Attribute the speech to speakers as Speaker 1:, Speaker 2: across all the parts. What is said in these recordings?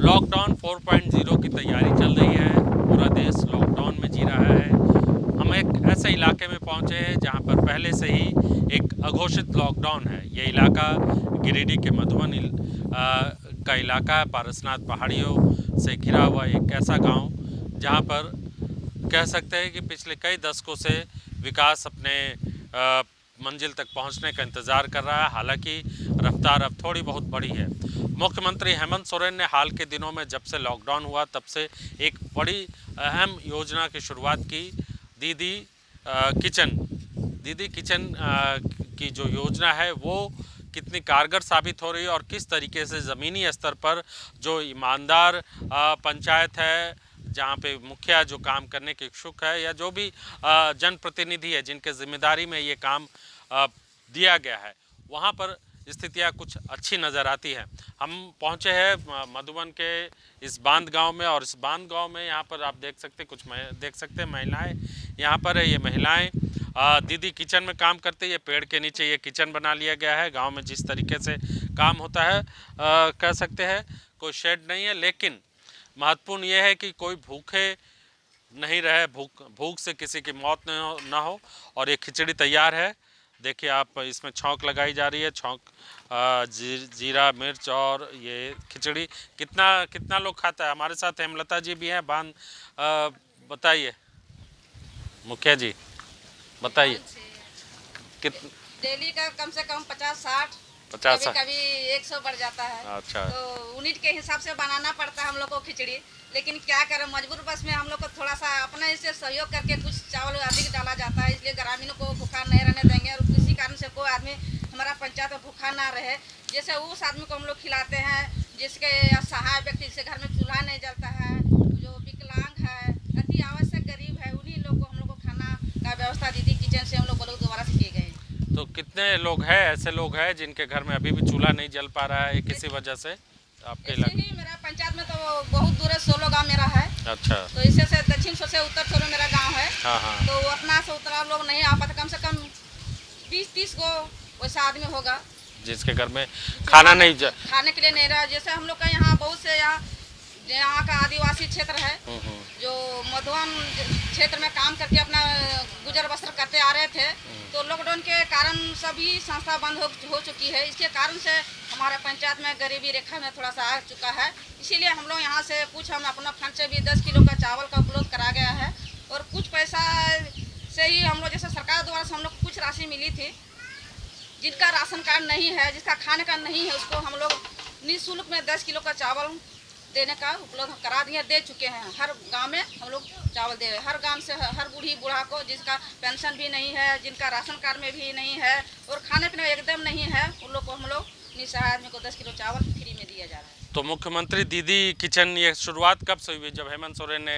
Speaker 1: Lockdown 4.0 की तैयारी चल रही है। पूरा देश लॉकडाउन में जी रहा है। हम एक ऐसे इलाके में पहुंचे हैं जहां पर पहले से ही एक अघोषित लॉकडाउन है। ये इलाका गिरिडीह के मधुबन का इलाका है। पारसनाथ पहाड़ियों से घिरा हुआ एक ऐसा गांव जहां पर कह सकते हैं कि पिछले कई दशकों से विकास अपने मंजिल तक पहुंचने का इंतज़ार कर रहा है। हालांकि रफ्तार अब थोड़ी बहुत बढ़ी है। मुख्यमंत्री हेमंत सोरेन ने हाल के दिनों में जब से लॉकडाउन हुआ तब से एक बड़ी अहम योजना की शुरुआत की, दीदी किचन। दीदी किचन की जो योजना है वो कितनी कारगर साबित हो रही है और किस तरीके से ज़मीनी स्तर पर जो ईमानदार पंचायत है, जहाँ पे मुखिया जो काम करने के इच्छुक है या जो भी जनप्रतिनिधि है जिनके जिम्मेदारी में ये काम दिया गया है, वहाँ पर स्थितियाँ कुछ अच्छी नज़र आती हैं। हम पहुँचे हैं मधुबन के इस बांध गांव में, और इस बांध गांव में यहाँ पर आप देख सकते हैं महिलाएं यहाँ पर है। ये महिलाएं दीदी किचन में काम करते हैं। ये पेड़ के नीचे ये किचन बना लिया गया है। गांव में जिस तरीके से काम होता है कह सकते हैं कोई शेड नहीं है, लेकिन महत्वपूर्ण ये है कि कोई भूखे नहीं रहे, भूख से किसी की मौत ना हो। और ये खिचड़ी तैयार है। देखिए आप, इसमें छौंक लगाई जा रही है। छौंक जीरा मिर्च और ये खिचड़ी कितना कितना लोग खाता है। हमारे साथ हेमलता जी भी हैं। बताइए मुखिया जी, बताइए
Speaker 2: डेली का कम से कम 50-60,
Speaker 1: 50।
Speaker 2: कभी 100 बढ़ जाता है।
Speaker 1: अच्छा,
Speaker 2: तो यूनिट के हिसाब से बनाना पड़ता है हम लोग को खिचड़ी। लेकिन क्या करें, मजबूर बस में हम लोग को थोड़ा सा अपने इससे सहयोग करके कुछ चावल अधिक डाला जाता है, इसलिए ग्रामीणों को भूखा नहीं रहने देंगे। और किसी कारण से कोई आदमी हमारा पंचायत में भूखा ना रहे, जैसे उस आदमी को हम लोग खिलाते हैं जिसके असहाय व्यक्ति, जिसके घर में चूल्हा नहीं जलता है, जो विकलांग है, अति आवश्यक गरीब है, उन्हीं लोग को हम लोग को खाना का व्यवस्था दीदी किचन से हम लोग दोबारा से किए गए।
Speaker 1: तो कितने लोग हैं, ऐसे लोग हैं जिनके घर में अभी भी चूल्हा नहीं जल पा रहा है किसी वजह से आपके इलाके?
Speaker 2: ही मेरा पंचायत में तो बहुत दूर है, 16 गाँव मेरा है।
Speaker 1: अच्छा,
Speaker 2: तो इससे से दक्षिण से उत्तर छोर मेरा गांव है।
Speaker 1: हाँ हाँ।
Speaker 2: तो अपना से उतरा लोग नहीं आ पाते, कम से कम 20-30 गो वैसा आदमी होगा
Speaker 1: जिसके घर में खाना नहीं
Speaker 2: खाने के लिए नहीं रहा। जैसे हम लोग का यहाँ बहुत से यहाँ का आदिवासी क्षेत्र है, जो मधुबन क्षेत्र में काम करके अपना गुजर बसर करते आ रहे थे। तो लॉकडाउन के कारण सभी संस्था बंद हो चुकी है। इसके कारण से हमारे पंचायत में गरीबी रेखा में थोड़ा सा आ चुका है। इसीलिए हम लोग यहाँ से कुछ हम अपना फंड से भी 10 किलो का चावल का उपलब्ध करा गया है। और कुछ पैसा से ही हम लोग, जैसे सरकार द्वारा से हम लोग कुछ राशि मिली थी, जिनका राशन कार्ड नहीं है, जिसका खाने का नहीं है, उसको हम लोग निःशुल्क में 10 किलो का चावल देने का उपलब्ध करा दिए, दे चुके हैं। हर गांव में हम लोग चावल दे रहे हैं। हर गांव से हर बूढ़ी बूढ़ा को, जिसका पेंशन भी नहीं है, जिनका राशन कार्ड में भी नहीं है और खाने पीने एकदम नहीं है, उन लोग को हम लोग निःसहाय आदमी को 10 किलो चावल फ्री में दिया जा रहा है।
Speaker 1: तो मुख्यमंत्री दीदी किचन ये शुरुआत कब से हुई? जब हेमंत सोरेन ने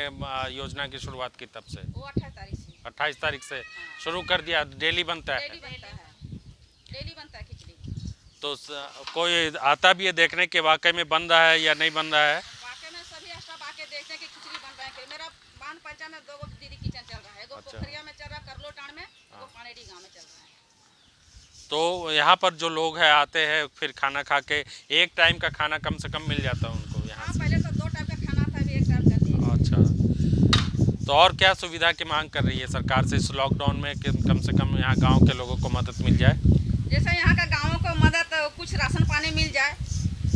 Speaker 1: योजना की शुरुआत की तब से?
Speaker 2: वो 28 तारीख से।
Speaker 1: 28 तारीख से शुरू कर दिया। डेली बनता है?
Speaker 2: डेली बनता है खिचड़ी।
Speaker 1: तो कोई आता भी है देखने के वाकई में बन रहा है या नहीं बन रहा है?
Speaker 2: वाकई में सभी स्टाफ आके देखते हैं कि खिचड़ी बन रहा है। मेरा बांध पंचायत में 2 गो दीदी किचन चल रहा है, एगो पोखरिया में चल रहा है, करलो टाण में, एगो पानेडी गांव में चल रहा है।
Speaker 1: तो यहाँ पर जो लोग हैं आते हैं, फिर खाना खा के एक टाइम का खाना कम से कम मिल जाता है उनको यहाँ से?
Speaker 2: पहले तो 2 टाइम का खाना था, अभी 1 टाइम कर दिया।
Speaker 1: अच्छा, तो और क्या सुविधा की मांग कर रही है सरकार से इस लॉकडाउन में कि कम से कम यहाँ गांव के लोगों को मदद मिल जाए?
Speaker 2: जैसे यहाँ का गाँवों को मदद, कुछ राशन पानी मिल जाए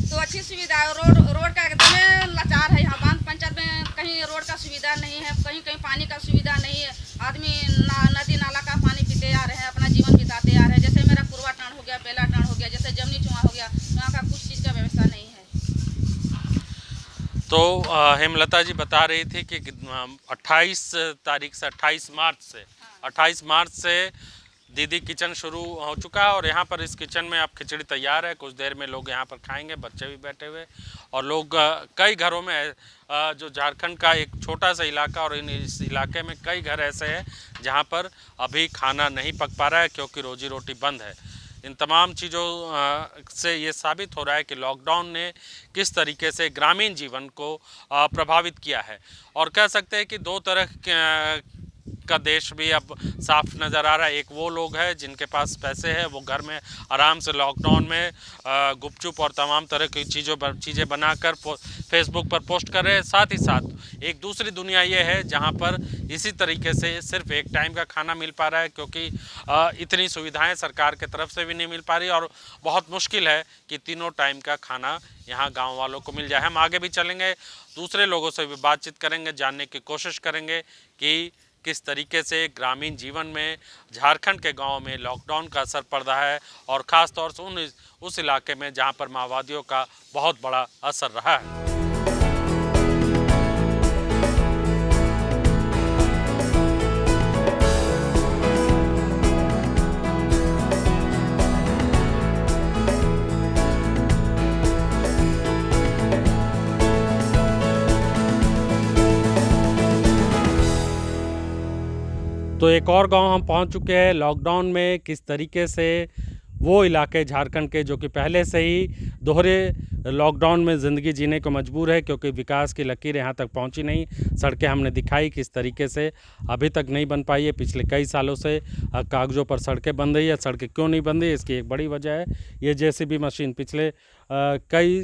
Speaker 2: तो अच्छी सुविधा है। रोड का एकदम लाचार है यहाँ बांध पंचायत में। कहीं रोड का सुविधा नहीं है, कहीं कहीं पानी का सुविधा नहीं है। आदमी नदी नाला का पानी पीते आ रहे हैं, अपना जीवन बिताते आ रहे हैं। जैसे मेरा कुरवा टाण हो गया, बेला टाण हो गया, जैसे जमनी चुआ हो गया, यहाँ का कुछ चीज़ का व्यवस्था नहीं है।
Speaker 1: तो हेमलता जी बता रही थी कि 28 तारीख से 28 मार्च से दीदी किचन शुरू हो चुका है। और यहाँ पर इस किचन में अब खिचड़ी तैयार है। कुछ देर में लोग यहाँ पर खाएंगे, बच्चे भी बैठे हुए, और लोग कई घरों में, जो झारखंड का एक छोटा सा इलाका, और इस इलाके में कई घर ऐसे हैं जहाँ पर अभी खाना नहीं पक पा रहा है क्योंकि रोजी रोटी बंद है। इन तमाम चीज़ों से ये साबित हो रहा है कि लॉकडाउन ने किस तरीके से ग्रामीण जीवन को प्रभावित किया है। और कह सकते हैं कि 2 तरह का देश भी अब साफ नज़र आ रहा है। एक वो लोग हैं जिनके पास पैसे हैं, वो घर में आराम से लॉकडाउन में गुपचुप और तमाम तरह की चीज़ें बनाकर फेसबुक पर पोस्ट कर रहे हैं। साथ ही साथ एक दूसरी दुनिया ये है जहाँ पर इसी तरीके से सिर्फ एक टाइम का खाना मिल पा रहा है, क्योंकि इतनी सुविधाएं सरकार की तरफ से भी नहीं मिल पा रही और बहुत मुश्किल है कि तीनों टाइम का खाना यहाँ गांव वालों को मिल जाए। हम आगे भी चलेंगे, दूसरे लोगों से भी बातचीत करेंगे, जानने की कोशिश करेंगे कि किस तरीके से ग्रामीण जीवन में झारखंड के गांव में लॉकडाउन का असर पड़ रहा है और ख़ास तौर से उस इलाके में जहां पर माओवादियों का बहुत बड़ा असर रहा है। तो एक और गांव हम पहुंच चुके हैं। लॉकडाउन में किस तरीके से वो इलाके झारखंड के जो कि पहले से ही दोहरे लॉकडाउन में ज़िंदगी जीने को मजबूर है, क्योंकि विकास की लकीर यहाँ तक पहुँची नहीं। सड़कें हमने दिखाई किस तरीके से अभी तक नहीं बन पाई है। पिछले कई सालों से कागज़ों पर सड़कें बन रही है। सड़कें क्यों नहीं बन रही, इसकी एक बड़ी वजह है ये जेसीबी मशीन। पिछले कई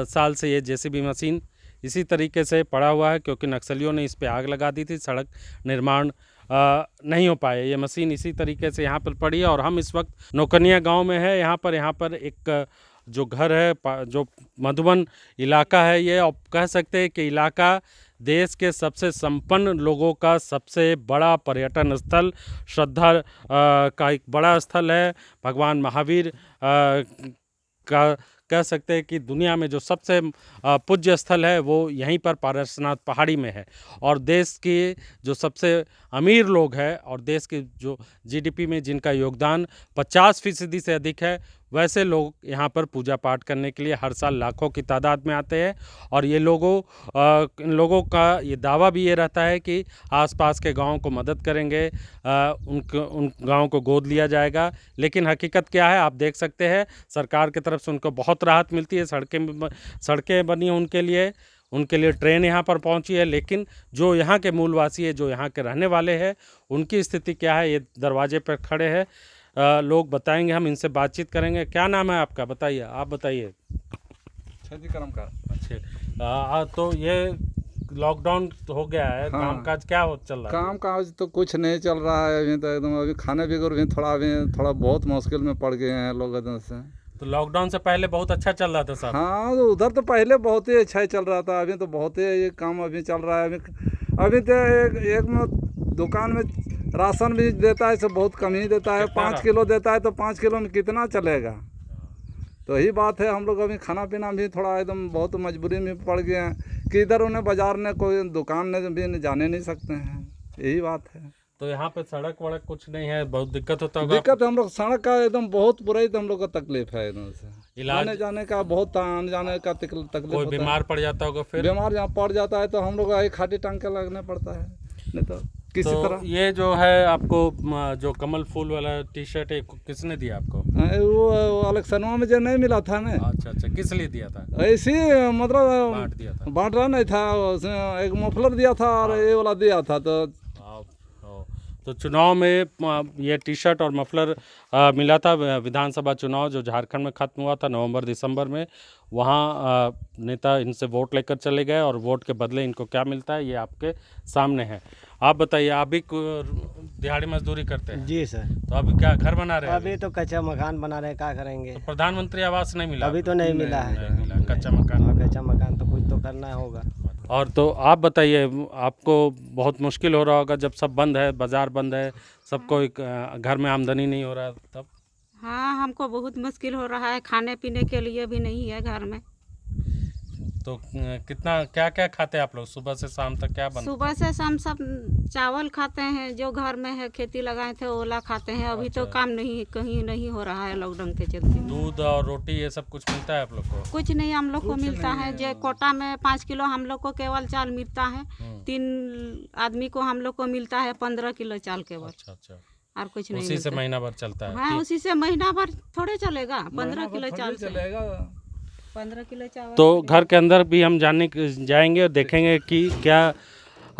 Speaker 1: साल से ये जेसीबी मशीन इसी तरीके से पड़ा हुआ है, क्योंकि नक्सलियों ने इस पर आग लगा दी थी। सड़क निर्माण नहीं हो पाए। ये मशीन इसी तरीके से यहाँ पर पड़ी है और हम इस वक्त नौकनिया गांव में है। यहाँ पर एक जो घर है, जो मधुबन इलाका है, ये आप कह सकते हैं कि इलाका देश के सबसे संपन्न लोगों का सबसे बड़ा पर्यटन स्थल, श्रद्धा का एक बड़ा स्थल है। भगवान महावीर का कह सकते हैं कि दुनिया में जो सबसे पूज्य स्थल है वो यहीं पर पारसनाथ पहाड़ी में है। और देश के जो सबसे अमीर लोग हैं और देश के जो जीडीपी में जिनका योगदान 50% से अधिक है, वैसे लोग यहाँ पर पूजा पाठ करने के लिए हर साल लाखों की तादाद में आते हैं। और ये इन लोगों का ये दावा भी ये रहता है कि आसपास के गाँव को मदद करेंगे, उन गाँव को गोद लिया जाएगा। लेकिन हकीकत क्या है आप देख सकते हैं, सरकार की तरफ से उनको बहुत राहत मिलती है। सड़कें बनी हैं उनके लिए ट्रेन यहाँ पर पहुँची है। लेकिन जो यहाँ के मूलवासी है, जो यहाँ के रहने वाले हैं, उनकी स्थिति क्या है, ये दरवाजे पर खड़े हैं। लोग बताएंगे, हम इनसे बातचीत करेंगे। क्या नाम है आपका, बताइए, आप बताइए।
Speaker 3: करम का।
Speaker 1: अच्छा, तो ये लॉकडाउन हो गया है,
Speaker 3: हाँ।
Speaker 1: काम काज क्या चल रहा है?
Speaker 3: काम काज तो कुछ नहीं चल रहा है अभी, तो एकदम अभी खाने बिगर भी थोड़ा बहुत मुश्किल में पड़ गए हैं लोग एकदम से।
Speaker 1: तो लॉकडाउन से पहले बहुत अच्छा चल रहा था साहब।
Speaker 3: हाँ, तो उधर तो पहले बहुत ही अच्छा ही चल रहा था। अभी तो बहुत ही ये काम अभी चल रहा है। अभी तो एक दुकान में राशन भी देता है, सब बहुत कम ही देता है। 5 किलो देता है, तो 5 किलो में कितना चलेगा? तो यही बात है, हम लोग अभी खाना पीना भी थोड़ा एकदम बहुत मजबूरी में पड़ गए हैं कि इधर उन्हें बाजार ने कोई दुकान ने भी जाने नहीं सकते हैं। यही बात है।
Speaker 1: तो यहाँ पे सड़क वड़क कुछ नहीं है, बहुत दिक्कत होता होगा?
Speaker 3: दिक्कत हम लोग सड़क का एकदम बहुत बुरा ही तो हम लोग का तकलीफ है एकदम से।
Speaker 1: इलाज
Speaker 3: आने जाने का बहुत आने जाने का तकलीफ
Speaker 1: कोई
Speaker 3: होता है।
Speaker 1: बीमार पड़ जाता होगा फिर?
Speaker 3: बीमार जहाँ पड़ जाता है तो हम लोग खाटी टांग के लगना पड़ता है, नहीं तो किसी
Speaker 1: तो
Speaker 3: तरह।
Speaker 1: ये जो है आपको जो कमल फूल वाला टी-शर्ट है, किसने दिया आपको?
Speaker 3: वो इलेक्शनों में जो नहीं मिला था ना।
Speaker 1: अच्छा, किस लिए दिया था?
Speaker 3: ऐसी मतलब
Speaker 1: बांट दिया था?
Speaker 3: बांट रहा नहीं था, उसमें एक मफलर दिया था और ये वाला दिया था।
Speaker 1: तो चुनाव में ये टी शर्ट और मफलर मिला था। विधानसभा चुनाव जो झारखंड में ख़त्म हुआ था नवंबर दिसंबर में, वहाँ नेता इनसे वोट लेकर चले गए और वोट के बदले इनको क्या मिलता है ये आपके सामने है। आप बताइए, आप भी दिहाड़ी मजदूरी करते हैं?
Speaker 4: जी सर।
Speaker 1: तो अभी क्या घर बना रहे हैं?
Speaker 4: अभी तो कच्चा मकान बना रहे हैं, क्या करेंगे?
Speaker 1: तो प्रधानमंत्री आवास नहीं मिला?
Speaker 4: अभी तो नहीं मिला है।
Speaker 1: नहीं मिला, कच्चा मकान।
Speaker 4: कच्चा मकान तो कुछ तो करना होगा।
Speaker 1: और तो आप बताइए, आपको बहुत मुश्किल हो रहा होगा जब सब बंद है, बाज़ार बंद है, सबको घर में आमदनी नहीं हो रहा तब?
Speaker 2: हाँ, हमको बहुत मुश्किल हो रहा है, खाने पीने के लिए भी नहीं है घर में।
Speaker 1: तो क्या क्या खाते हैं आप लोग सुबह से शाम तक, क्या बनता है?
Speaker 2: सुबह से शाम सब चावल खाते हैं, जो घर में है खेती लगाए थे ओला खाते हैं। अभी तो काम नहीं, कहीं नहीं हो रहा है लॉकडाउन के चलते।
Speaker 1: दूध और रोटी ये सब कुछ मिलता है आप लोग को?
Speaker 2: कुछ नहीं हम लोग को मिलता है। जो कोटा में 5 किलो हम लोग को केवल चाल मिलता है। 3 आदमी को हम लोग को मिलता है 15 किलो चाल केवल।
Speaker 1: अच्छा।
Speaker 2: और कुछ नहीं
Speaker 1: उसी से
Speaker 2: मिलता।
Speaker 1: महीना भर चलता है?
Speaker 2: हाँ, उसी से महीना भर थोड़े चलेगा। 15 किलो चाल से
Speaker 3: चलेगा।
Speaker 2: 15 किलो चावल।
Speaker 1: तो घर के अंदर भी हम जाएंगे और देखेंगे कि क्या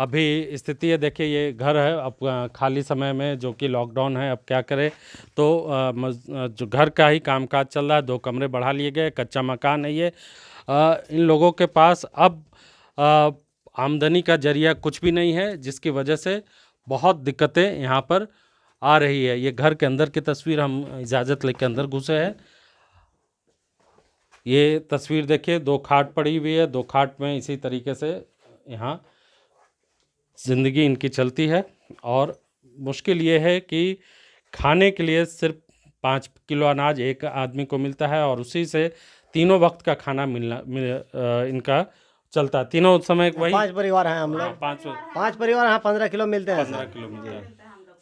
Speaker 1: अभी स्थिति है। देखिए ये घर है, अब खाली समय में जो कि लॉकडाउन है, अब क्या करें। तो जो घर का ही कामकाज चल रहा है, 2 कमरे बढ़ा लिए गए, कच्चा मकान है ये। इन लोगों के पास अब आमदनी का जरिया कुछ भी नहीं है, जिसकी वजह से बहुत दिक्कतें यहाँ पर आ रही है। ये घर के अंदर की तस्वीर, हम इजाज़त लेके अंदर घुसे हैं। ये तस्वीर देखिए, 2 खाट पड़ी हुई है, 2 खाट में इसी तरीके से यहाँ ज़िंदगी इनकी चलती है। और मुश्किल ये है कि खाने के लिए सिर्फ 5 किलो अनाज एक आदमी को मिलता है और उसी से तीनों वक्त का खाना इनका चलता है। तीनों समय वही
Speaker 4: 5 परिवार हैं हम लोग। 5 परिवार हैं, 15 किलो मिलते हैं
Speaker 1: 15 किलो मिलता है,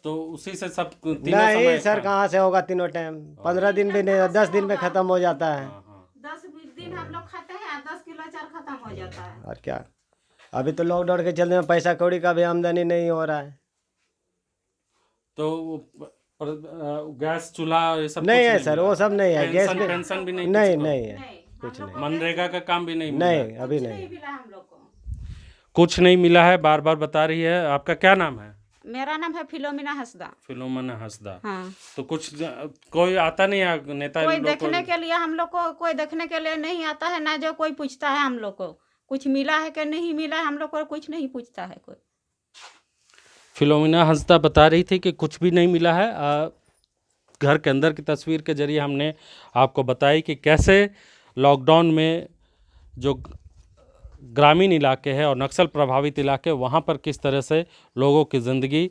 Speaker 1: तो उसी से सब तीनों
Speaker 4: नहीं
Speaker 1: समय
Speaker 4: सर, कहाँ से होगा तीनों टाइम? 15 दिन भी नहीं, 10 दिन में खत्म हो जाता है।
Speaker 5: 10-20 दिन हम लोग खाते हैं, 10 किलो अचार खत्म हो जाता है।
Speaker 4: और क्या, अभी तो लॉकडाउन के चलते में पैसा कौड़ी का भी आमदनी नहीं हो रहा है।
Speaker 1: तो गैस चूल्हा ये सब
Speaker 4: नहीं
Speaker 1: कुछ
Speaker 4: है सर, वो सब नहीं है। गैस भी
Speaker 1: पेंशन भी नहीं,
Speaker 4: नहीं
Speaker 1: किसी को?
Speaker 4: नहीं है, कुछ नहीं।
Speaker 1: मनरेगा का काम भी नहीं मिला?
Speaker 4: नहीं, अभी नहीं।
Speaker 5: मिला हम लोग को।
Speaker 1: कुछ नहीं मिला है, बार बार बता रही है। आपका क्या नाम है?
Speaker 5: मेरा नाम है फिलोमिना हंसदा।
Speaker 1: फिलोमना हंसदा।
Speaker 5: हाँ।
Speaker 1: तो कुछ कोई आता नहीं है नेता
Speaker 5: कोई
Speaker 1: लोग को?
Speaker 5: देखने के लिए हम लोग को कोई देखने के लिए नहीं आता है, ना जो कोई पूछता है हम लोग को कुछ मिला है कि नहीं मिला है, हम लोग को कुछ नहीं पूछता है कोई।
Speaker 1: फिलोमिना हंसदा बता रही थी कि कुछ भी नहीं मिला है। घर के अंदर की तस्वीर के जरिए हमने आपको बताई कि कैसे लॉकडाउन में जो ग्रामीण इलाके हैं और नक्सल प्रभावित इलाके, वहाँ पर किस तरह से लोगों की ज़िंदगी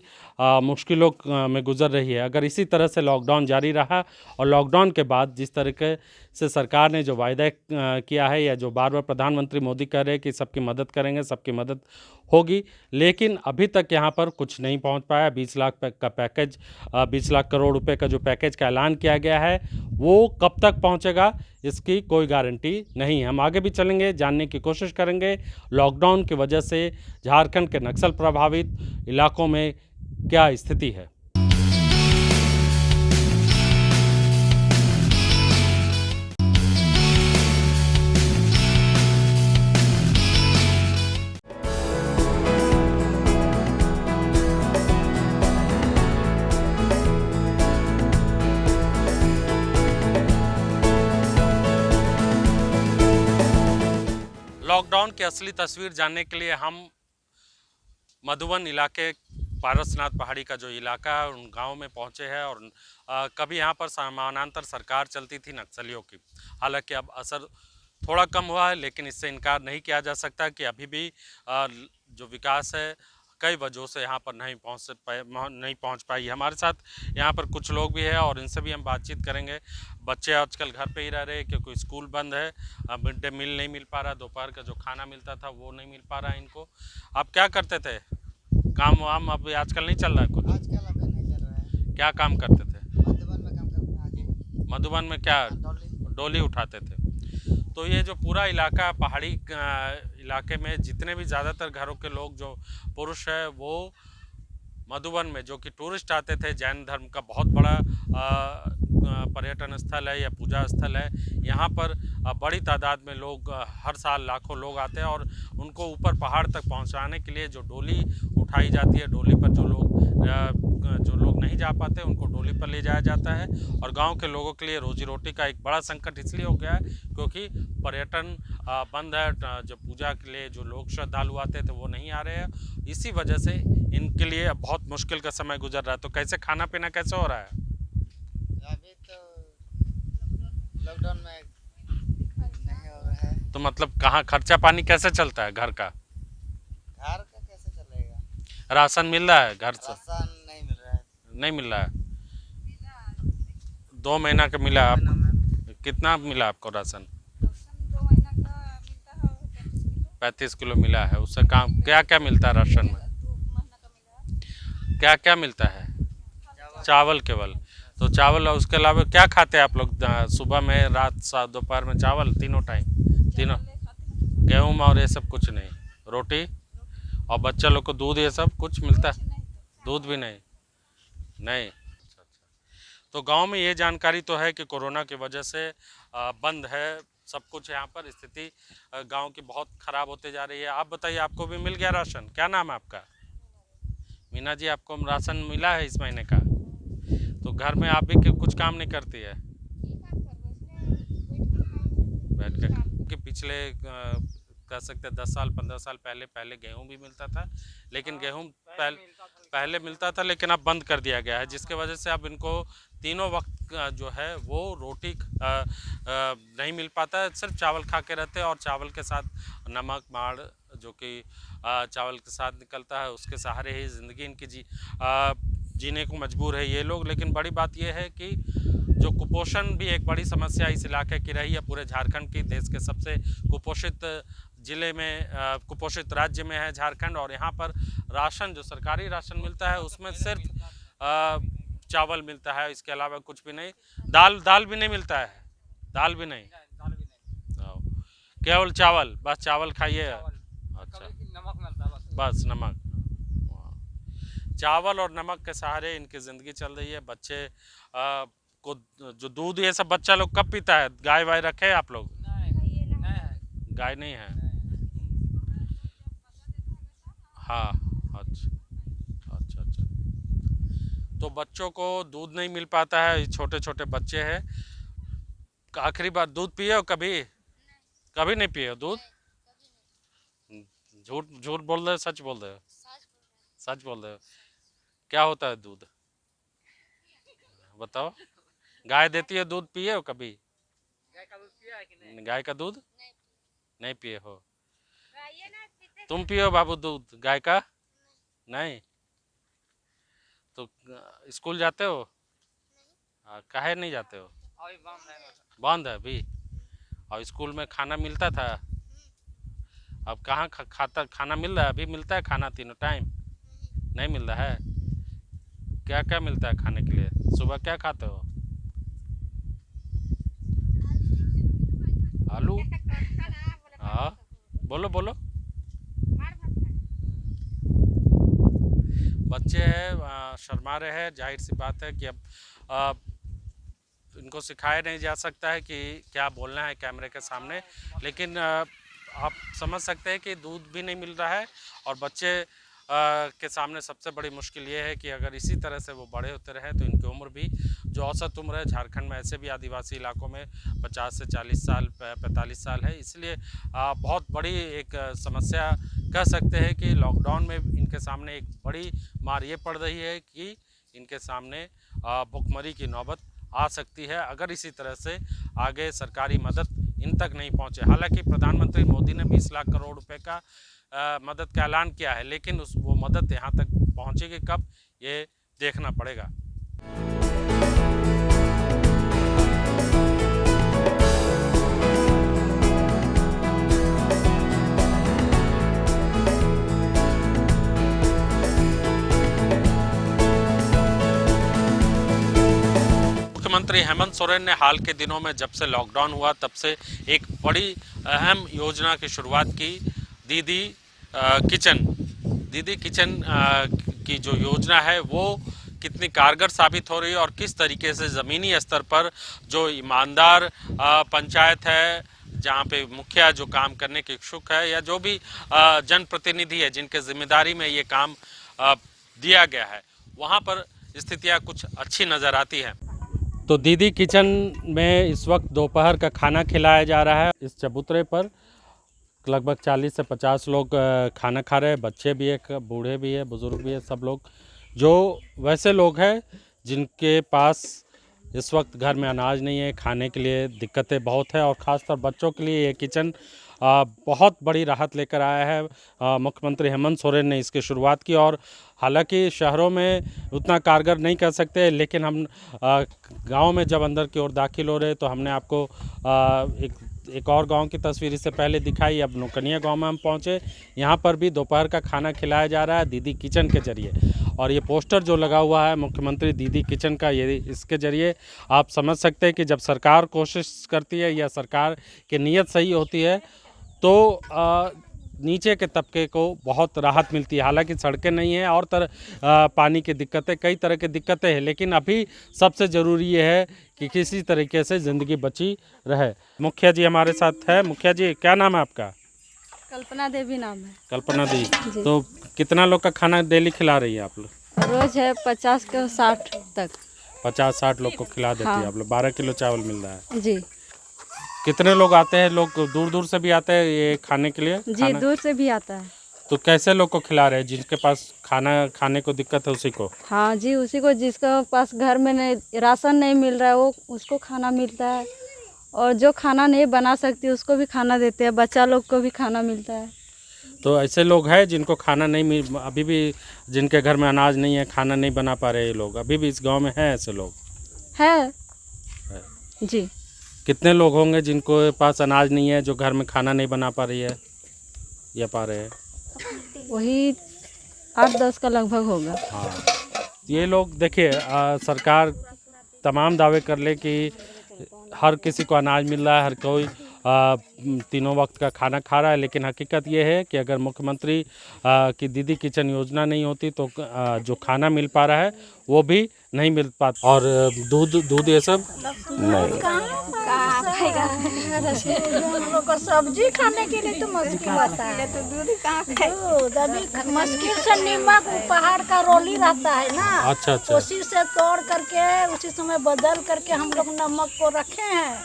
Speaker 1: मुश्किलों में गुजर रही है। अगर इसी तरह से लॉकडाउन जारी रहा और लॉकडाउन के बाद जिस तरीके से सरकार ने जो वायदा किया है, या जो बार बार प्रधानमंत्री मोदी कह रहे हैं कि सबकी मदद करेंगे, सबकी मदद होगी, लेकिन अभी तक यहाँ पर कुछ नहीं पहुँच पाया। 20 लाख का पैकेज, 20 लाख करोड़ रुपए का जो पैकेज का ऐलान किया गया है, वो कब तक पहुँचेगा इसकी कोई गारंटी नहीं है। हम आगे भी चलेंगे, जानने की कोशिश करेंगे लॉकडाउन की वजह से झारखंड के नक्सल प्रभावित इलाकों में क्या स्थिति है। लॉकडाउन की असली तस्वीर जानने के लिए हम मधुबन इलाके, पारसनाथ पहाड़ी का जो इलाका है, उन गांव में पहुंचे हैं। और कभी यहां पर समानांतर सरकार चलती थी नक्सलियों की। हालांकि अब असर थोड़ा कम हुआ है, लेकिन इससे इनकार नहीं किया जा सकता कि अभी भी जो विकास है कई वजहों से यहाँ पर नहीं पहुँच पाई। हमारे साथ यहाँ पर कुछ लोग भी हैं और इनसे भी हम बातचीत करेंगे। बच्चे आजकल घर पे ही रह रहे हैं क्योंकि स्कूल बंद है, मिड डे मील नहीं मिल पा रहा, दोपहर का जो खाना मिलता था वो नहीं मिल पा रहा है इनको। आप क्या करते थे? काम वाम अब आजकल नहीं चल रहा है कुछ?
Speaker 6: आजकल अभी नहीं चल रहा है।
Speaker 1: क्या काम करते थे?
Speaker 6: मधुबन में काम करते हैं आगे।
Speaker 1: मधुबन में क्या? डोली उठाते थे। तो ये जो पूरा इलाका, पहाड़ी इलाके में जितने भी ज़्यादातर घरों के लोग जो पुरुष है, वो मधुबन में जो कि टूरिस्ट आते थे, जैन धर्म का बहुत बड़ा पर्यटन स्थल है या पूजा स्थल है। यहाँ पर बड़ी तादाद में लोग हर साल लाखों लोग आते हैं और उनको ऊपर पहाड़ तक पहुँचाने के लिए जो डोली उठाई जाती है, डोली पर जो लोग नहीं जा पाते उनको डोली पर ले जाया जाता है। और गांव के लोगों के लिए रोजी रोटी का एक बड़ा संकट इसलिए हो गया है क्योंकि पर्यटन बंद है। जो पूजा के लिए जो लोग श्रद्धालु आते थे वो नहीं आ रहे हैं, इसी वजह से इनके लिए बहुत मुश्किल का समय गुजर रहा है। तो कैसे खाना पीना कैसे हो रहा है?
Speaker 6: अभी तो लॉकडाउन में नहीं हो रहा है।
Speaker 1: तो मतलब कहाँ खर्चा पानी कैसे चलता है घर का?
Speaker 6: घर का कैसे चलेगा?
Speaker 1: राशन मिल रहा है घर से?
Speaker 6: राशन नहीं मिल रहा है।
Speaker 1: नहीं मिल रहा है। 2 महीना का मिला है आपको? कितना मिला आपको राशन?
Speaker 2: 2 महीना का मिलता है
Speaker 1: 35 किलो मिला है। उससे काम क्या क्या मिलता है राशन में?
Speaker 2: 2 महीना का मिला है।
Speaker 1: क्या क्या मिलता है? चावल केवल? तो चावल और उसके अलावा क्या खाते हैं आप लोग? सुबह में, रात, दोपहर में चावल, तीनों टाइम? तीनों? गेहूँ और ये सब कुछ नहीं? रोटी? और बच्चा लोग को दूध ये सब कुछ मिलता है? दूध भी नहीं? नहीं। तो गांव में ये जानकारी तो है कि कोरोना की वजह से बंद है सब कुछ। यहाँ पर स्थिति गांव की बहुत ख़राब होते जा रही है। आप बताइए, आपको भी मिल गया राशन? क्या नाम है आपका? मीना जी, आपको राशन मिला है इस महीने का? तो घर में आप भी कुछ काम नहीं करती है? बैठ के क्योंकि पिछले कह सकते हैं 10 साल 15 साल पहले गेहूं भी मिलता था, लेकिन गेहूं पहले मिलता था लेकिन अब बंद कर दिया गया है, जिसके वजह से अब इनको तीनों वक्त जो है वो रोटी नहीं मिल पाता है, सिर्फ चावल खा के रहते हैं और चावल के साथ नमक माड़ जो कि चावल के साथ निकलता है उसके सहारे ही ज़िंदगी इनकी जीने को मजबूर है ये लोग। लेकिन बड़ी बात यह है कि जो कुपोषण भी एक बड़ी समस्या इस इलाके की रही है, पूरे झारखंड की, देश के सबसे कुपोषित ज़िले में कुपोषित राज्य में है झारखंड, और यहाँ पर राशन जो सरकारी राशन मिलता है उसमें सिर्फ चावल मिलता है, इसके अलावा कुछ भी नहीं। दाल भी नहीं मिलता है, दाल भी नहीं, केवल चावल, बस चावल खाइए। अच्छा,
Speaker 6: नमक मिलता है
Speaker 1: बस नमक, चावल और नमक के सहारे इनकी ज़िंदगी चल रही है। बच्चे को जो दूध ये सब बच्चा लोग कब पीता है? गाय वाय रखे हैं आप लोग? गाय नहीं है। हाँ, अच्छा। तो बच्चों को दूध नहीं मिल पाता है, छोटे छोटे बच्चे हैं। आखिरी बार दूध पिए हो कभी? कभी नहीं पिए हो दूध? झूठ बोल रहे हो, सच बोल रहे हो? सच बोल रहे हो। क्या होता है दूध, बताओ? गाय देती है दूध, पिए हो कभी?
Speaker 6: गाय का दूध पिया है कि नहीं?
Speaker 1: गाय का दूध नहीं पिए हो? तुम पियो बाबू दूध गाय का? नहीं। तो स्कूल जाते हो? काहे नहीं जाते हो?
Speaker 6: अभी बंद है।
Speaker 1: बंद है अभी। और स्कूल में खाना मिलता था, अब कहाँ खाना मिल रहा है? अभी मिलता है खाना तीनों टाइम? नहीं मिल रहा है। क्या क्या मिलता है खाने के लिए? सुबह क्या खाते हो? आलू? हाँ, बोलो। बच्चे हैं, शर्मा रहे हैं, जाहिर सी बात है कि अब इनको सिखाया नहीं जा सकता है कि क्या बोलना है कैमरे के सामने, लेकिन आप समझ सकते हैं कि दूध भी नहीं मिल रहा है और बच्चे के सामने सबसे बड़ी मुश्किल ये है कि अगर इसी तरह से वो बड़े होते रहे तो इनकी उम्र भी, जो औसत उम्र है झारखंड में ऐसे भी आदिवासी इलाकों में 50 से 40 साल 45 साल है, इसलिए बहुत बड़ी एक समस्या कह सकते हैं कि लॉकडाउन में इनके सामने एक बड़ी मार ये पड़ रही है कि इनके सामने भुखमरी की नौबत आ सकती है अगर इसी तरह से आगे सरकारी मदद इन तक नहीं पहुंचे। हालांकि प्रधानमंत्री मोदी ने 20 लाख करोड़ रुपए का मदद का ऐलान किया है, लेकिन वो मदद यहाँ तक पहुँचेगी कब, ये देखना पड़ेगा। मुख्यमंत्री हेमंत सोरेन ने हाल के दिनों में जब से लॉकडाउन हुआ तब से एक बड़ी अहम योजना की शुरुआत की, दीदी किचन की जो योजना है वो कितनी कारगर साबित हो रही है और किस तरीके से ज़मीनी स्तर पर जो ईमानदार पंचायत है, जहाँ पे मुखिया जो काम करने के इच्छुक है या जो भी जनप्रतिनिधि है जिनके जिम्मेदारी में ये काम दिया गया है, वहाँ पर स्थितियाँ कुछ अच्छी नज़र आती हैं। तो दीदी किचन में इस वक्त दोपहर का खाना खिलाया जा रहा है। इस चबूतरे पर लगभग 40 से 50 लोग खाना खा रहे हैं, बच्चे भी है, बूढ़े भी है, बुज़ुर्ग भी है, सब लोग जो वैसे लोग हैं जिनके पास इस वक्त घर में अनाज नहीं है, खाने के लिए दिक्कतें बहुत है और ख़ासकर बच्चों के लिए ये किचन बहुत बड़ी राहत लेकर आया है। मुख्यमंत्री हेमंत सोरेन ने इसकी शुरुआत की और हालांकि शहरों में उतना कारगर नहीं कर सकते, लेकिन हम गांव में जब अंदर की ओर दाखिल हो रहे तो हमने आपको एक और गांव की तस्वीर इससे पहले दिखाई। अब नौकनिया गांव में हम पहुंचे, यहां पर भी दोपहर का खाना खिलाया जा रहा है दीदी किचन के जरिए, और ये पोस्टर जो लगा हुआ है मुख्यमंत्री दीदी किचन का, ये इसके ज़रिए आप समझ सकते हैं कि जब सरकार कोशिश करती है या सरकार की नीयत सही होती है तो नीचे के तबके को बहुत राहत मिलती है। हालांकि सड़कें नहीं हैं और पानी की दिक्कतें, कई तरह की दिक्कतें हैं, लेकिन अभी सबसे ज़रूरी ये है कि किसी तरीके से ज़िंदगी बची रहे। मुखिया जी हमारे साथ है। मुखिया जी, क्या नाम है आपका?
Speaker 7: कल्पना देवी नाम है।
Speaker 1: कल्पना दी, तो कितना लोग का खाना डेली खिला रही है आप लोग?
Speaker 7: रोज है 50 से 60 तक।
Speaker 1: 50-60 लोग को खिला देती है
Speaker 7: हाँ।
Speaker 1: आप लोग। 12 किलो चावल मिल रहा है
Speaker 7: जी।
Speaker 1: कितने लोग आते हैं? लोग दूर दूर से भी आते हैं ये खाने के लिए?
Speaker 7: जी
Speaker 1: खाना?
Speaker 7: दूर से भी आता है।
Speaker 1: तो कैसे लोग को खिला रहे हैं? जिनके पास खाना खाने को दिक्कत है उसी को?
Speaker 7: हाँ जी, उसी को जिसका पास घर में नहीं राशन नहीं मिल रहा है वो उसको खाना मिलता है, और जो खाना नहीं बना सकती उसको भी खाना देते हैं, बच्चा लोग को भी खाना मिलता है।
Speaker 1: तो ऐसे लोग हैं जिनको खाना नहीं मिल, अभी भी जिनके घर में अनाज नहीं है, खाना नहीं बना पा रहे ये लोग, अभी भी इस गांव में हैं ऐसे लोग?
Speaker 7: है जी।
Speaker 1: कितने लोग होंगे जिनको पास अनाज नहीं है, जो घर में खाना नहीं बना पा रही है या पा रहे हैं?
Speaker 7: वही 8-10 का लगभग होगा।
Speaker 1: हाँ, ये लोग देखिए, सरकार तमाम दावे कर ले कि हर किसी को अनाज मिल रहा है, हर कोई तीनों वक्त का खाना खा रहा है, लेकिन हकीकत ये है कि अगर मुख्यमंत्री की दीदी किचन योजना नहीं होती तो जो खाना मिल पा रहा है वो भी नहीं मिल पाता। और दूध ये सब
Speaker 8: सब्जी खाने के लिए तो मुश्किल होता है, तो दूध कहाँ दूध अभी मुश्किल से नीमक पहाड़ का रोली रहता है ना।
Speaker 1: अच्छा अच्छा।
Speaker 8: उसी से तोड़ करके उसी समय बदल करके हम लोग नमक को रखे हैं,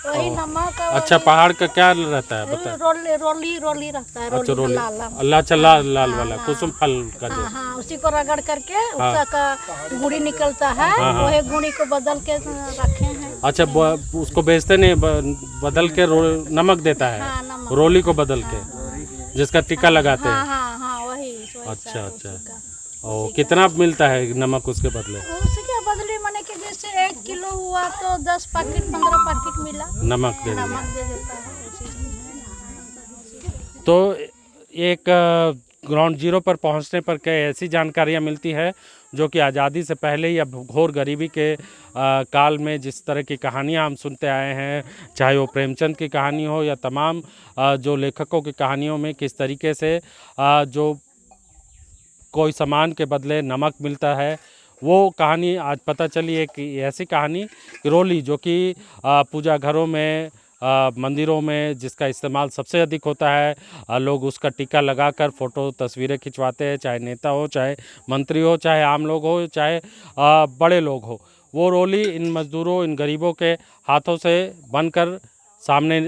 Speaker 8: वही नमक।
Speaker 1: अच्छा, पहाड़ का क्या रहता है बता?
Speaker 8: रोली रोली रोली रहता है।
Speaker 1: अच्छा, रोली
Speaker 8: लाल
Speaker 1: अच्छा लाल लाल वाला कुसुम फल का जो।
Speaker 8: हाँ, उसी को रगड़ करके उसका गुड़ी निकलता है, वही गुड़ी को बदल के रखे हैं।
Speaker 1: अच्छा, उसको बेचते नहीं, बदल के नमक देता है।
Speaker 8: हाँ, नमक।
Speaker 1: रोली को बदल के जिसका टीका लगाते हैं।
Speaker 8: हाँ, वही
Speaker 1: अच्छा अच्छा। और कितना मिलता है नमक उसके बदले?
Speaker 8: उसके बदले माने कि जैसे 1 किलो हुआ तो 10 पैकेट 15 पैकेट मिला
Speaker 1: नमक दे
Speaker 8: नमक दे देता है।
Speaker 1: तो एक ग्राउंड जीरो पर पहुंचने पर कई ऐसी जानकारियां मिलती है जो कि आज़ादी से पहले या घोर गरीबी के काल में जिस तरह की कहानियां हम सुनते आए हैं, चाहे वो प्रेमचंद की कहानी हो या तमाम जो लेखकों की कहानियों में किस तरीके से जो कोई सामान के बदले नमक मिलता है, वो कहानी आज पता चली है कि ऐसी कहानी रोली जो कि पूजा घरों में मंदिरों में जिसका इस्तेमाल सबसे अधिक होता है, लोग उसका टीका लगाकर फ़ोटो तस्वीरें खिंचवाते हैं, चाहे नेता हो, चाहे मंत्री हो, चाहे आम लोग हो, चाहे बड़े लोग हो। वो रोली इन मज़दूरों, इन गरीबों के हाथों से बनकर सामने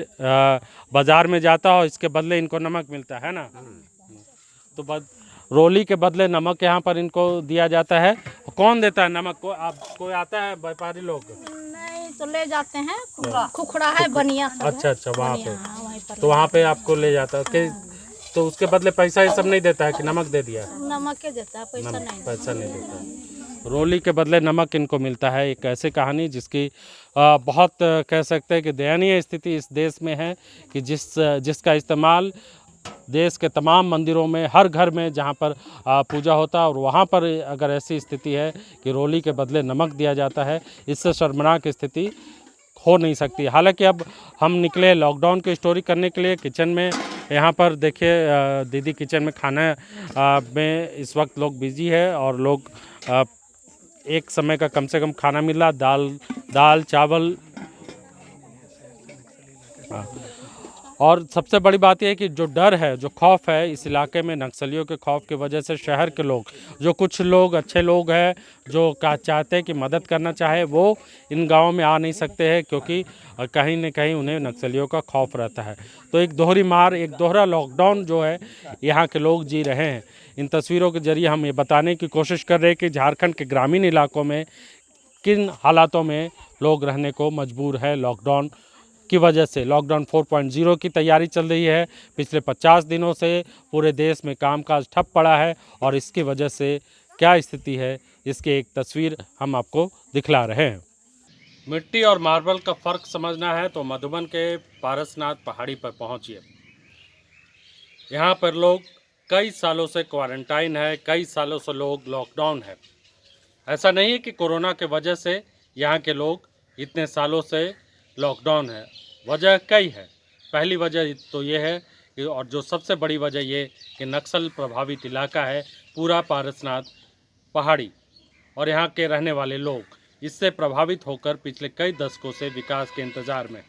Speaker 1: बाज़ार में जाता हो, इसके बदले इनको नमक मिलता है ना। तो रोली के बदले नमक यहाँ पर इनको दिया जाता है। कौन देता है नमक को? आप कोई आता है व्यापारी लोग?
Speaker 8: नहीं तो ले जाते हैं, खुखड़ा है बनिया सब।
Speaker 1: अच्छा, वहाँ पे।
Speaker 8: वहीं पर
Speaker 1: तो वहाँ पे आपको ले जाता है तो उसके बदले पैसा ये सब नहीं देता है कि नमक दे दिया?
Speaker 8: नमक के देता है, पैसा नहीं
Speaker 1: देता है। रोली के बदले नमक इनको मिलता है। एक ऐसी कहानी जिसकी बहुत कह सकते हैं कि दयनीय स्थिति इस देश में है कि जिसका इस्तेमाल देश के तमाम मंदिरों में, हर घर में जहाँ पर पूजा होता है, और वहाँ पर अगर ऐसी स्थिति है कि रोली के बदले नमक दिया जाता है, इससे शर्मनाक स्थिति हो नहीं सकती। हालांकि अब हम निकले लॉकडाउन की स्टोरी करने के लिए किचन में। यहाँ पर देखिए दीदी किचन में खाना में इस वक्त लोग बिजी है और लोग एक समय का कम से कम खाना मिला, दाल चावल। और सबसे बड़ी बात यह है कि जो डर है, जो खौफ है इस इलाके में नक्सलियों के खौफ की वजह से शहर के लोग, जो कुछ लोग अच्छे लोग हैं जो चाहते हैं कि मदद करना चाहे, वो इन गाँव में आ नहीं सकते हैं क्योंकि कहीं न कहीं उन्हें नक्सलियों का खौफ रहता है। तो एक दोहरी मार, एक दोहरा लॉकडाउन जो है यहाँ के लोग जी रहे हैं। इन तस्वीरों के जरिए हम ये बताने की कोशिश कर रहे हैं कि झारखंड के ग्रामीण इलाकों में किन हालातों में लोग रहने को मजबूर है लॉकडाउन की वजह से। लॉकडाउन 4.0 की तैयारी चल रही है। पिछले 50 दिनों से पूरे देश में कामकाज ठप पड़ा है और इसकी वजह से क्या स्थिति है, इसकी एक तस्वीर हम आपको दिखला रहे हैं। मिट्टी और मार्बल का फ़र्क समझना है तो मधुबन के पारसनाथ पहाड़ी पर पहुंचिए। यहाँ पर लोग कई सालों से क्वारंटाइन है, कई सालों से लोग लॉकडाउन है। ऐसा नहीं है कि कोरोना के वजह से यहाँ के लोग इतने सालों से लॉकडाउन है, वजह कई है। पहली वजह तो ये है कि, और जो सबसे बड़ी वजह ये कि नक्सल प्रभावित इलाका है पूरा पारसनाथ पहाड़ी, और यहाँ के रहने वाले लोग इससे प्रभावित होकर पिछले कई दशकों से विकास के इंतज़ार में।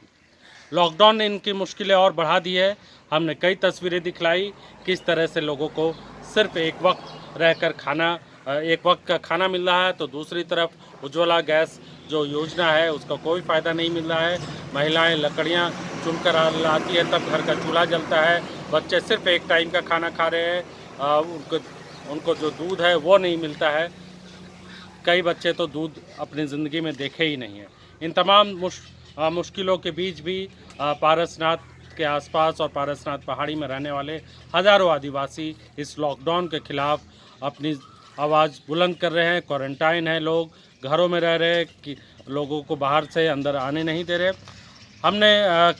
Speaker 1: लॉकडाउन ने इनकी मुश्किलें और बढ़ा दी है। हमने कई तस्वीरें दिखलाई किस तरह से लोगों को सिर्फ एक वक्त का खाना मिल रहा है, तो दूसरी तरफ उज्ज्वला गैस जो योजना है उसका कोई फ़ायदा नहीं मिल रहा है। महिलाएं लकड़ियां चुनकर लाती है, तब घर का चूल्हा जलता है। बच्चे सिर्फ एक टाइम का खाना खा रहे हैं। उनको जो दूध है वो नहीं मिलता है। कई बच्चे तो दूध अपनी ज़िंदगी में देखे ही नहीं है। इन तमाम मुश्किलों के बीच भी पारसनाथ के आसपास और पारसनाथ पहाड़ी में रहने वाले हज़ारों आदिवासी इस लॉकडाउन के खिलाफ अपनी आवाज़ बुलंद कर रहे हैं। क्वारंटाइन है, लोग घरों में रह रहे हैं, कि लोगों को बाहर से अंदर आने नहीं दे रहे। हमने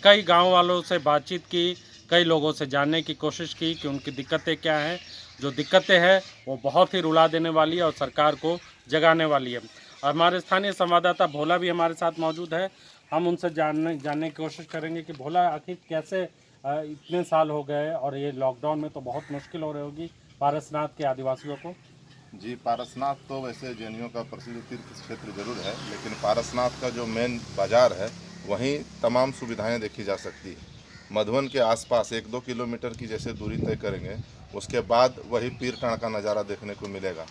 Speaker 1: कई गांव वालों से बातचीत की, कई लोगों से जानने की कोशिश की कि उनकी दिक्कतें क्या हैं। जो दिक्कतें हैं वो बहुत ही रुला देने वाली है और सरकार को जगाने वाली है। हमारे स्थानीय संवाददाता भोला भी हमारे साथ मौजूद है। हम उनसे जानने की कोशिश करेंगे कि भोला, आखिर कैसे इतने साल हो गए और ये लॉकडाउन में तो बहुत मुश्किल हो रही होगी पारसनाथ के आदिवासियों को।
Speaker 9: जी, पारसनाथ तो वैसे जैनियों का प्रसिद्ध तीर्थ क्षेत्र जरूर है, लेकिन पारसनाथ का जो मेन बाज़ार है वहीं तमाम सुविधाएं देखी जा सकती है। मधुबन के आसपास 1-2 किलोमीटर की जैसे दूरी तय करेंगे, उसके बाद वही पीरटाण का नज़ारा देखने को मिलेगा।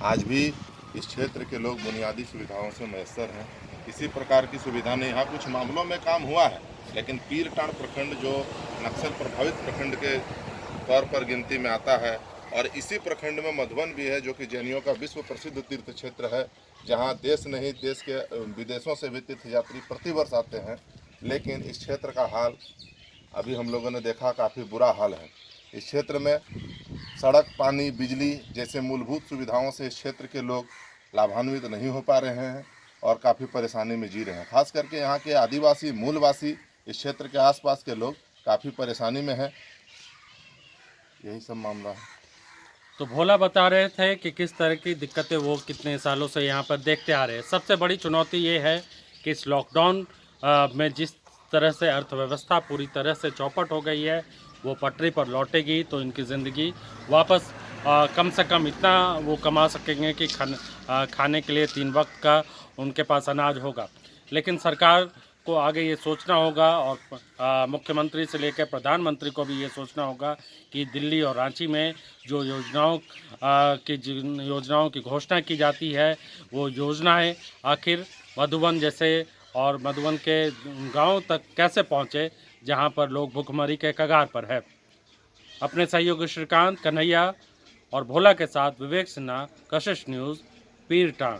Speaker 9: आज भी इस क्षेत्र के लोग बुनियादी सुविधाओं से मैसर हैं। किसी प्रकार की सुविधा नहीं। यहाँ कुछ मामलों में काम हुआ है, लेकिन पीरटाण प्रखंड जो नक्सल प्रभावित प्रखंड के तौर पर गिनती में आता है, और इसी प्रखंड में मधुबन भी है, जो कि जैनियों का विश्व प्रसिद्ध तीर्थ क्षेत्र है, जहाँ देश नहीं देश के विदेशों से भी तीर्थयात्री प्रतिवर्ष आते हैं। लेकिन इस क्षेत्र का हाल अभी हम लोगों ने देखा, काफ़ी बुरा हाल है। इस क्षेत्र में सड़क, पानी, बिजली जैसे मूलभूत सुविधाओं से इस क्षेत्र के लोग लाभान्वित नहीं हो पा रहे हैं और काफ़ी परेशानी में जी रहे हैं। खास करके यहाँ के आदिवासी मूलवासी, इस क्षेत्र के आसपास के लोग काफ़ी परेशानी में हैं। यही सब मामला है।
Speaker 1: तो भोला बता रहे थे कि किस तरह की दिक्कतें वो कितने सालों से यहाँ पर देखते आ रहे हैं। सबसे बड़ी चुनौती ये है कि इस लॉकडाउन में जिस तरह से अर्थव्यवस्था पूरी तरह से चौपट हो गई है, वो पटरी पर लौटेगी तो इनकी ज़िंदगी वापस कम से कम इतना वो कमा सकेंगे कि खाने के लिए 3 वक्त का उनके पास अनाज होगा। लेकिन सरकार को आगे ये सोचना होगा और मुख्यमंत्री से लेकर प्रधानमंत्री को भी ये सोचना होगा कि दिल्ली और रांची में जो जिन योजनाओं की घोषणा की जाती है, वो योजनाएं आखिर मधुबन जैसे और मधुबन के गांव तक कैसे पहुंचे, जहां पर लोग भुखमरी के कगार पर है। अपने सहयोगी श्रीकांत, कन्हैया और भोला के साथ विवेक सिन्हा, कशिश न्यूज़, पीरटाण।